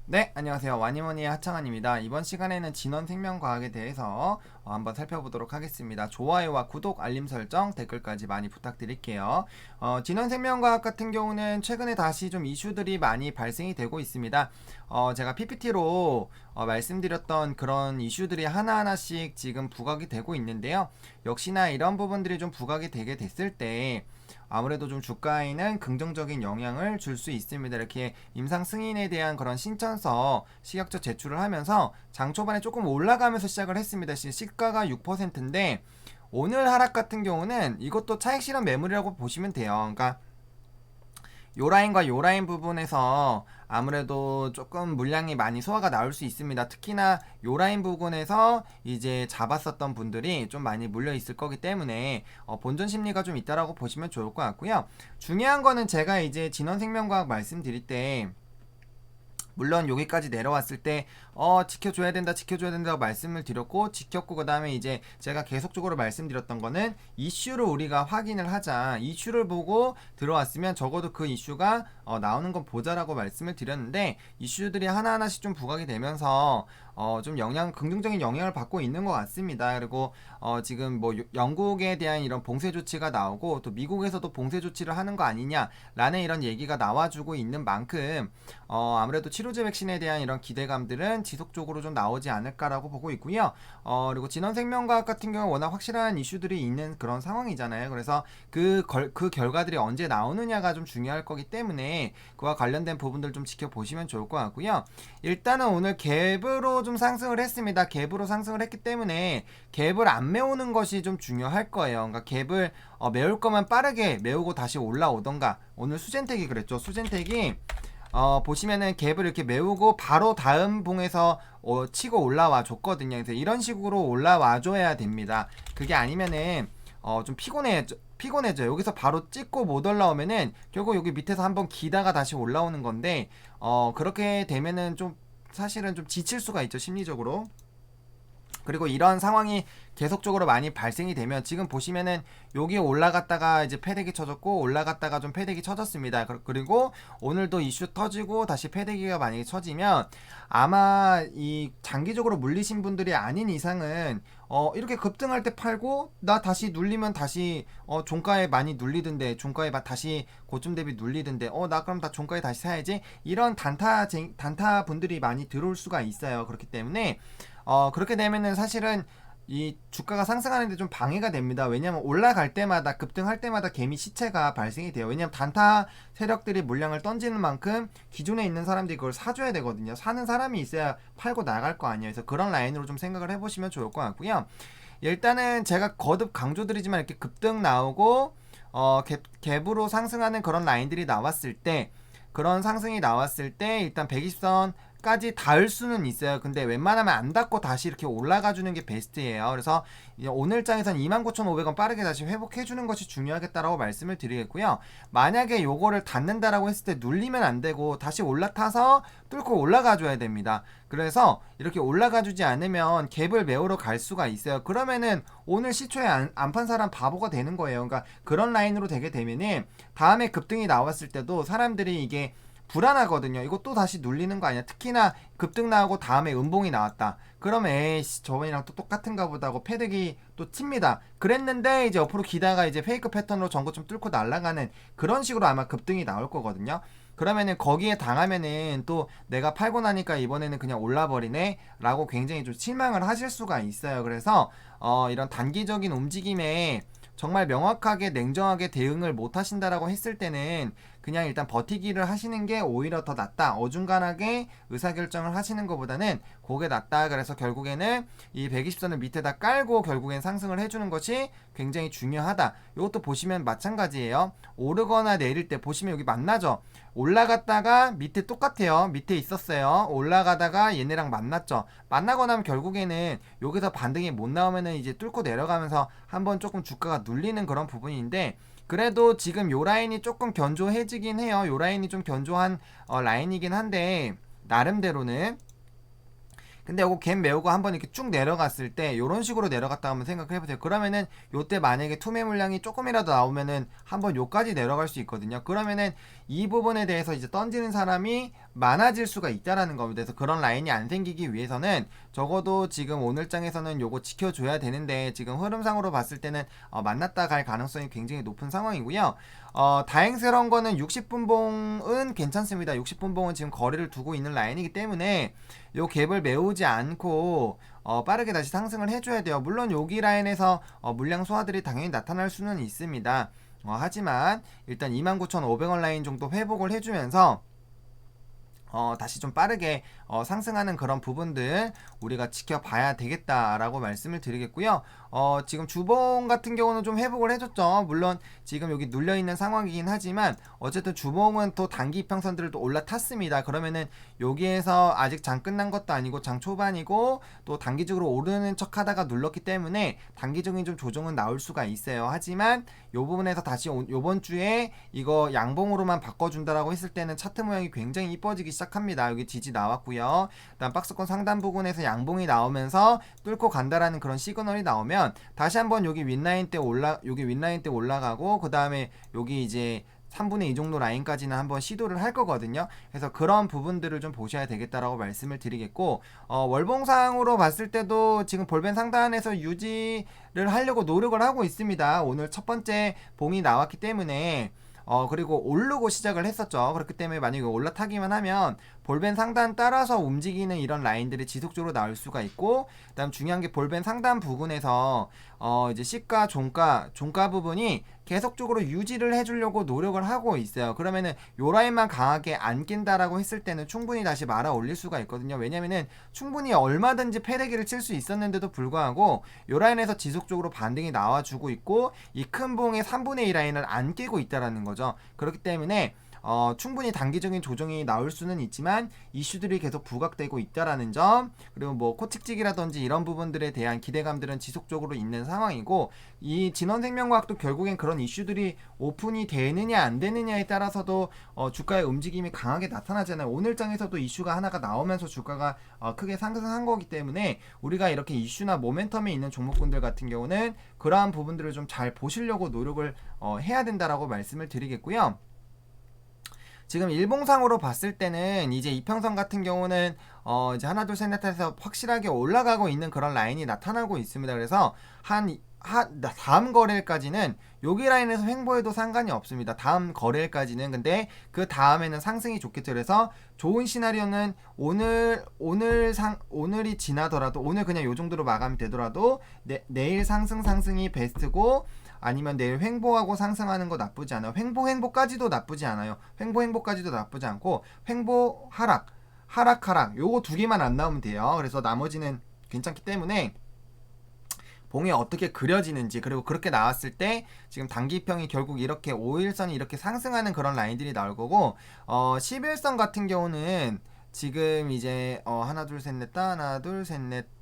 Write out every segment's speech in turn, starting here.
네, 안녕하세요. 와니머니의 하창환입니다. 이번 시간에는 진원생명과학에 대해서 한번 살펴보도록 하겠습니다. 좋아요와 구독, 알림 설정, 댓글까지 많이 부탁드릴게요. 진원생명과학 같은 경우는 최근에 다시 좀 이슈들이 많이 발생이 되고 있습니다. 제가 PPT로 말씀드렸던 그런 이슈들이 하나하나씩 지금 부각이 되고 있는데요. 역시나 이런 부분들이 좀 부각이 되게 됐을 때 아무래도 좀 주가에는 긍정적인 영향을 줄 수 있습니다. 이렇게 임상 승인에 대한 그런 신청서 식약처 제출을 하면서 장 초반에 조금 올라가면서 시작을 했습니다. 시가가 6%인데 오늘 하락 같은 경우는 이것도 차익 실현 매물이라고 보시면 돼요. 그러니까 요 라인과 요 라인 부분에서 아무래도 조금 물량이 많이 소화가 나올 수 있습니다. 특히나 요 라인 부분에서 이제 잡았었던 분들이 좀 많이 물려 있을 거기 때문에 본전 심리가 좀 있다라고 보시면 좋을 것 같고요. 중요한 거는 제가 이제 진원생명과학 말씀드릴 때 물론 여기까지 내려왔을 때 지켜줘야 된다 지켜줘야 된다고 말씀을 드렸고 지켰고, 그 다음에 이제 제가 계속적으로 말씀드렸던 거는 이슈를 우리가 확인을 하자, 이슈를 보고 들어왔으면 적어도 그 이슈가 나오는 건 보자라고 말씀을 드렸는데, 이슈들이 하나하나씩 좀 부각이 되면서 좀 긍정적인 영향을 받고 있는 것 같습니다. 그리고 지금 뭐 영국에 대한 이런 봉쇄 조치가 나오고 또 미국에서도 봉쇄 조치를 하는 거 아니냐라는 이런 얘기가 나와주고 있는 만큼 아무래도 치료제 백신에 대한 이런 기대감들은 지속적으로 좀 나오지 않을까라고 보고 있고요. 그리고 진원생명과학 같은 경우 워낙 확실한 이슈들이 있는 그런 상황이잖아요. 그래서 그 결과들이 언제 나오느냐가 좀 중요할 거기 때문에 그와 관련된 부분들 좀 지켜보시면 좋을 것 같고요. 일단은 오늘 갭으로 좀 상승을 했습니다. 갭으로 상승을 했기 때문에 갭을 안 메우는 것이 좀 중요할 거예요. 그러니까 갭을 메울 거면 빠르게 메우고 다시 올라오던가. 오늘 수젠텍이 그랬죠. 수젠텍이 보시면은 갭을 이렇게 메우고 바로 다음 봉에서 치고 올라와 줬거든요. 그래서 이런 식으로 올라와 줘야 됩니다. 그게 아니면은 좀 피곤해져. 여기서 바로 찍고 못 올라오면은 결국 여기 밑에서 한번 기다가 다시 올라오는 건데, 그렇게 되면은 좀 사실은 좀 지칠 수가 있죠, 심리적으로. 그리고 이런 상황이 계속적으로 많이 발생이 되면 지금 보시면은 여기 올라갔다가 이제 패대기 쳐졌고 올라갔다가 좀 패대기 쳐졌습니다. 그리고 오늘도 이슈 터지고 다시 패대기가 만약에 쳐지면 아마 이 장기적으로 물리신 분들이 아닌 이상은 이렇게 급등할 때 팔고 나 다시 눌리면 다시 종가에 많이 눌리던데, 종가에 다시 고점 대비 눌리던데 나 그럼 다 종가에 다시 사야지, 이런 단타 분들이 많이 들어올 수가 있어요. 그렇기 때문에 그렇게 되면은 사실은 이 주가가 상승하는데 좀 방해가 됩니다. 왜냐면 올라갈 때마다 급등할 때마다 개미 시체가 발생이 돼요. 왜냐면 단타 세력들이 물량을 던지는 만큼 기존에 있는 사람들이 그걸 사줘야 되거든요. 사는 사람이 있어야 팔고 나갈 거 아니에요. 그래서 그런 라인으로 좀 생각을 해보시면 좋을 것 같고요. 일단은 제가 거듭 강조드리지만 이렇게 급등 나오고 갭으로 상승하는 그런 라인들이 나왔을 때, 그런 상승이 나왔을 때 일단 120선 까지 닿을 수는 있어요. 근데 웬만하면 안 닿고 다시 이렇게 올라가 주는 게 베스트예요. 그래서 오늘 장에선 29,500원 빠르게 다시 회복해 주는 것이 중요하겠다라고 말씀을 드리겠고요. 만약에 요거를 닿는다라고 했을 때 눌리면 안 되고 다시 올라타서 뚫고 올라가 줘야 됩니다. 그래서 이렇게 올라가 주지 않으면 갭을 메우러 갈 수가 있어요. 그러면은 오늘 시초에 안 판 사람 바보가 되는 거예요. 그러니까 그런 라인으로 되게 되면은 다음에 급등이 나왔을 때도 사람들이 이게 불안하거든요. 이거 또 다시 눌리는 거 아니야? 특히나 급등 나오고 다음에 음봉이 나왔다. 그러면 에이씨 저번이랑 또 똑같은가 보다 하고 패드기 또 칩니다. 그랬는데 이제 옆으로 기다가 이제 페이크 패턴으로 전고 좀 뚫고 날아가는 그런 식으로 아마 급등이 나올 거거든요. 그러면은 거기에 당하면은 또 내가 팔고 나니까 이번에는 그냥 올라버리네 라고 굉장히 좀 실망을 하실 수가 있어요. 그래서 이런 단기적인 움직임에 정말 명확하게 냉정하게 대응을 못 하신다라고 했을 때는 그냥 일단 버티기를 하시는 게 오히려 더 낫다. 어중간하게 의사결정을 하시는 것보다는 그게 낫다. 그래서 결국에는 이 120선을 밑에다 깔고 결국엔 상승을 해주는 것이 굉장히 중요하다. 이것도 보시면 마찬가지예요. 오르거나 내릴 때 보시면 여기 만나죠. 올라갔다가 밑에 똑같아요. 밑에 있었어요. 올라가다가 얘네랑 만났죠. 만나고 나면 결국에는 여기서 반등이 못 나오면은 이제 뚫고 내려가면서 한번 조금 주가가 눌리는 그런 부분인데, 그래도 지금 요 라인이 조금 견조해지긴 해요. 요 라인이 좀 견조한 라인이긴 한데 나름대로는 근데 요거 갭 메우고 한번 이렇게 쭉 내려갔을 때 요런 식으로 내려갔다 한번 생각을 해보세요. 그러면은 요때 만약에 투매 물량이 조금이라도 나오면은 한번 요까지 내려갈 수 있거든요. 그러면은 이 부분에 대해서 이제 던지는 사람이 많아질 수가 있다라는 겁니다. 그래서 그런 라인이 안 생기기 위해서는 적어도 지금 오늘장에서는 요거 지켜줘야 되는데 지금 흐름상으로 봤을 때는 만났다 갈 가능성이 굉장히 높은 상황이고요. 다행스러운 거는 60분봉은 괜찮습니다. 60분봉은 지금 거리를 두고 있는 라인이기 때문에 요 갭을 메우지 않고 빠르게 다시 상승을 해줘야 돼요. 물론 여기 라인에서 물량 소화들이 당연히 나타날 수는 있습니다. 하지만 일단 29,500원 라인 정도 회복을 해주면서 다시 좀 빠르게 상승하는 그런 부분들 우리가 지켜봐야 되겠다라고 말씀을 드리겠고요. 지금 주봉 같은 경우는 좀 회복을 해줬죠. 물론 지금 여기 눌려있는 상황이긴 하지만 어쨌든 주봉은 또 단기 이평선들을 또 올라탔습니다. 그러면은 여기에서 아직 장 끝난 것도 아니고 장 초반이고 또 단기적으로 오르는 척 하다가 눌렀기 때문에 단기적인 좀 조정은 나올 수가 있어요. 하지만 요 부분에서 다시 요번 주에 이거 양봉으로만 바꿔준다라고 했을 때는 차트 모양이 굉장히 이뻐지기 시작합니다. 여기 지지 나왔고요. 일단 박스권 상단 부분에서 양봉이 나오면서 뚫고 간다라는 그런 시그널이 나오면 다시 한번 여기 윗라인 때 올라가고 그 다음에 여기 이제 3분의 2 정도 라인까지는 한번 시도를 할 거거든요. 그래서 그런 부분들을 좀 보셔야 되겠다라고 말씀을 드리겠고, 월봉상으로 봤을 때도 지금 볼벤 상단에서 유지를 하려고 노력을 하고 있습니다. 오늘 첫 번째 봉이 나왔기 때문에 그리고 오르고 시작을 했었죠. 그렇기 때문에 만약에 올라타기만 하면 볼벤 상단 따라서 움직이는 이런 라인들이 지속적으로 나올 수가 있고, 그다음 중요한 게 볼벤 상단 부분에서 이제 시가 종가 부분이 계속적으로 유지를 해주려고 노력을 하고 있어요. 그러면은 요 라인만 강하게 안 낀다라고 했을 때는 충분히 다시 말아 올릴 수가 있거든요. 왜냐면은 충분히 얼마든지 패대기를 칠 수 있었는데도 불구하고 요 라인에서 지속적으로 반등이 나와주고 있고 이 큰 봉의 3분의 2 라인을 안 깨고 있다라는 거죠. 그렇기 때문에 충분히 단기적인 조정이 나올 수는 있지만 이슈들이 계속 부각되고 있다라는 점, 그리고 뭐 코찍찍이라든지 이런 부분들에 대한 기대감들은 지속적으로 있는 상황이고, 이 진원생명과학도 결국엔 그런 이슈들이 오픈이 되느냐 안 되느냐에 따라서도 주가의 움직임이 강하게 나타나잖아요. 오늘장에서도 이슈가 하나가 나오면서 주가가 크게 상승한 거기 때문에 우리가 이렇게 이슈나 모멘텀이 있는 종목군들 같은 경우는 그러한 부분들을 좀 잘 보시려고 노력을 해야 된다라고 말씀을 드리겠고요. 지금 일봉상으로 봤을 때는 이제 이평선 같은 경우는 이제 하나 둘 셋 넷 해서 확실하게 올라가고 있는 그런 라인이 나타나고 있습니다. 그래서 다음 거래일까지는 여기 라인에서 횡보해도 상관이 없습니다. 다음 거래일까지는. 근데 그 다음에는 상승이 좋겠죠. 그래서 좋은 시나리오는 오늘이 지나더라도, 오늘 그냥 요 정도로 마감이 되더라도 내일 상승이 베스트고, 아니면 내일 횡보하고 상승하는 거 나쁘지 않아요. 횡보까지도 나쁘지 않아요. 횡보까지도 나쁘지 않고, 횡보 하락 요거 두 개만 안 나오면 돼요. 그래서 나머지는 괜찮기 때문에 봉이 어떻게 그려지는지, 그리고 그렇게 나왔을 때 지금 단기평이 결국 이렇게 5일선이 이렇게 상승하는 그런 라인들이 나올 거고, 11선 같은 경우는 지금 이제 하나 둘 셋 넷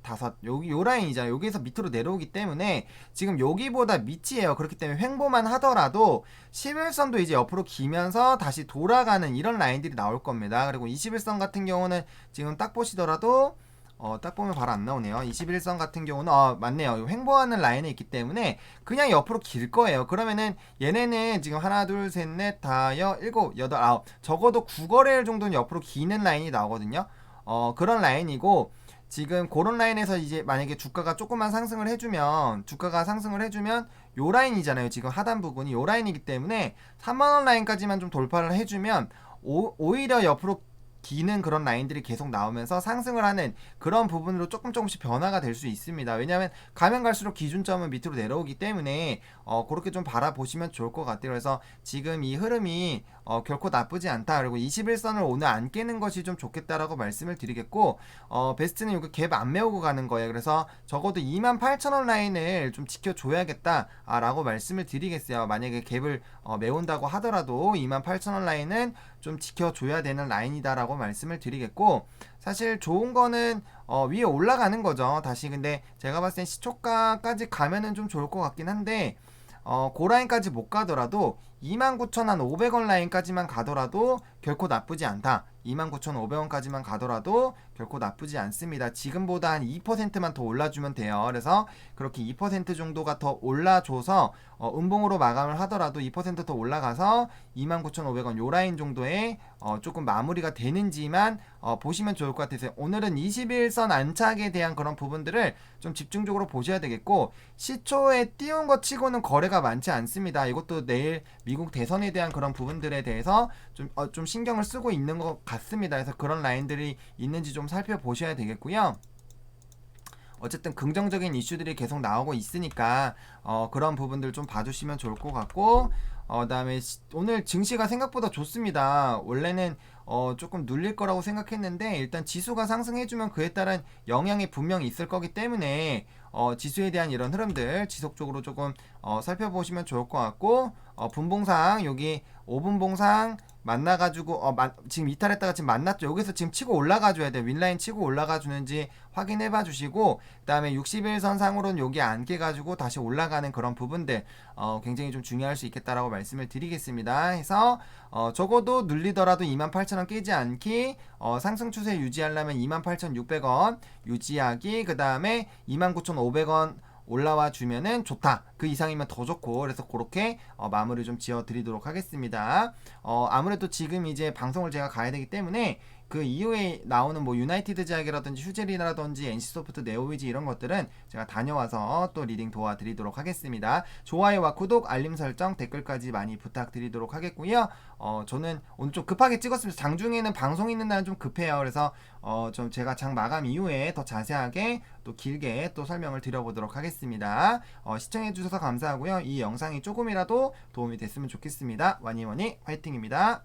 다섯, 여기 요 라인이잖아요. 여기에서 밑으로 내려오기 때문에 지금 여기보다 밑이에요. 그렇기 때문에 횡보만 하더라도 11선도 이제 옆으로 기면서 다시 돌아가는 이런 라인들이 나올 겁니다. 그리고 21선 같은 경우는 지금 딱 보시더라도 딱 보면 바로 안 나오네요. 21선 같은 경우는 맞네요. 횡보하는 라인에 있기 때문에 그냥 옆으로 길 거예요. 그러면은 얘네는 지금 하나 둘 셋 넷 다섯 일곱 여덟 아홉, 적어도 9거래일 정도는 옆으로 기는 라인이 나오거든요. 그런 라인이고, 지금 그런 라인에서 이제 만약에 주가가 조금만 상승을 해주면 요 라인이잖아요. 지금 하단 부분이 요 라인이기 때문에 3만원 라인까지만 좀 돌파를 해주면 오히려 옆으로 기는 그런 라인들이 계속 나오면서 상승을 하는 그런 부분으로 조금씩 변화가 될 수 있습니다. 왜냐하면 가면 갈수록 기준점은 밑으로 내려오기 때문에 그렇게 좀 바라보시면 좋을 것 같아요. 그래서 지금 이 흐름이 결코 나쁘지 않다. 그리고 21선을 오늘 안 깨는 것이 좀 좋겠다라고 말씀을 드리겠고, 베스트는 이거 갭 안 메우고 가는 거예요. 그래서 적어도 28,000원 라인을 좀 지켜줘야겠다라고 말씀을 드리겠어요. 만약에 갭을 메운다고 하더라도 28,000원 라인은 좀 지켜줘야 되는 라인이다라고 말씀을 드리겠고, 사실 좋은 거는 위에 올라가는 거죠. 다시. 근데 제가 봤을 땐 시초가까지 가면은 좀 좋을 것 같긴 한데, 그 라인까지 못 가더라도 29,500원 라인까지만 가더라도 결코 나쁘지 않다. 29,500원까지만 가더라도 결코 나쁘지 않습니다. 지금보다 한 2%만 더 올라주면 돼요. 그래서 그렇게 2% 정도가 더 올라줘서 음봉으로 마감을 하더라도 2%더 올라가서 29,500원 요 라인 정도에 조금 마무리가 되는지만 보시면 좋을 것 같아서 오늘은 21선 안착에 대한 그런 부분들을 좀 집중적으로 보셔야 되겠고, 시초에 띄운 것 치고는 거래가 많지 않습니다. 이것도 내일 미국 대선에 대한 그런 부분들에 대해서 좀 신경을 쓰고 있는 것 같습니다. 그래서 그런 라인들이 있는지 좀 살펴보셔야 되겠고요. 어쨌든 긍정적인 이슈들이 계속 나오고 있으니까 그런 부분들 좀 봐주시면 좋을 것 같고, 그다음에 오늘 증시가 생각보다 좋습니다. 원래는 조금 눌릴 거라고 생각했는데 일단 지수가 상승해주면 그에 따른 영향이 분명히 있을 거기 때문에 지수에 대한 이런 흐름들 지속적으로 조금 살펴보시면 좋을 것 같고, 분봉상 여기 5분 봉상 만나가지고 지금 이탈했다가 지금 만났죠. 여기서 지금 치고 올라가줘야 돼요. 윈라인 치고 올라가주는지 확인해봐 주시고, 그 다음에 61선 상으로는 여기 안 깨가지고 다시 올라가는 그런 부분들 굉장히 좀 중요할 수 있겠다라고 말씀을 드리겠습니다. 해서 적어도 눌리더라도 28,000원 깨지 않기, 상승 추세 유지하려면 28,600원 유지하기, 그 다음에 29,500원 올라와 주면은 좋다. 그 이상이면 더 좋고, 그래서 그렇게 마무리 좀 지어 드리도록 하겠습니다. 아무래도 지금 이제 방송을 제가 가야 되기 때문에 그 이후에 나오는 뭐 유나이티드 제약이라든지 휴젤이라든지 NC소프트, 네오위즈 이런 것들은 제가 다녀와서 또 리딩 도와드리도록 하겠습니다. 좋아요와 구독, 알림 설정, 댓글까지 많이 부탁드리도록 하겠고요. 저는 오늘 좀 급하게 찍었습니다. 장중에는 방송 있는 날은 좀 급해요. 그래서 좀 제가 장 마감 이후에 더 자세하게 또 길게 또 설명을 드려보도록 하겠습니다. 시청해주셔서 감사하고요. 이 영상이 조금이라도 도움이 됐으면 좋겠습니다. 와니워니 화이팅입니다.